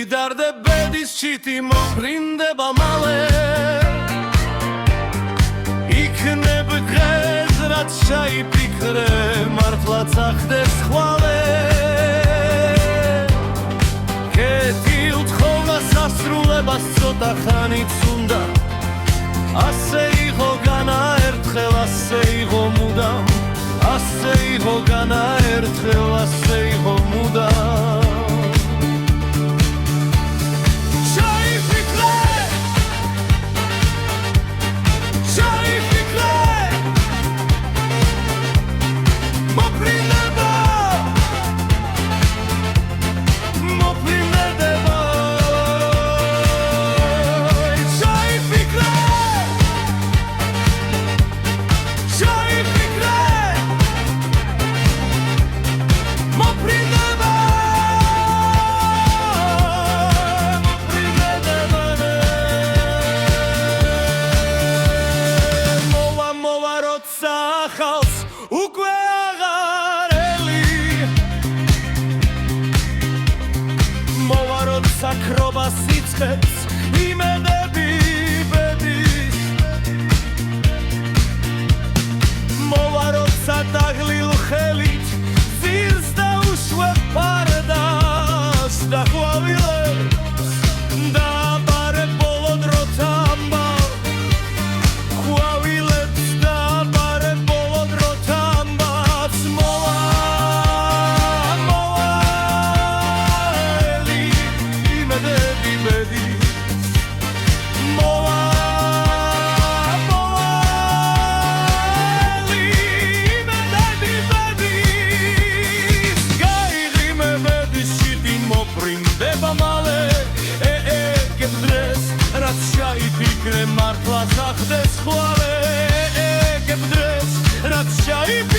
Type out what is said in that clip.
მიდარდე ბედის ჩიტი მოფრინდება მალე იქნებ დღეს რაც ჩაიფიქრე მართლაც ახდეს ხვალე სასრულებას ცოტა ხანიც უნდა ასე იყო განაერთხელ ასე იყო მუდამ ასე იყო განაერთხელ ასე იყო მუდამ უკვე აღარ ელი მოვა როცა ქრობა სიცხეს იმედები ბედის მოვა როცა დაღლილ ხელით ძირს დაუშვებ ფარდას და ყვავილებს დაბარე ბოლო დროთა ამბავ ყვავილებს დაბარე მართლაც ახდეს ხვალე ეგებ დღეს რაც ჩაიფიქრე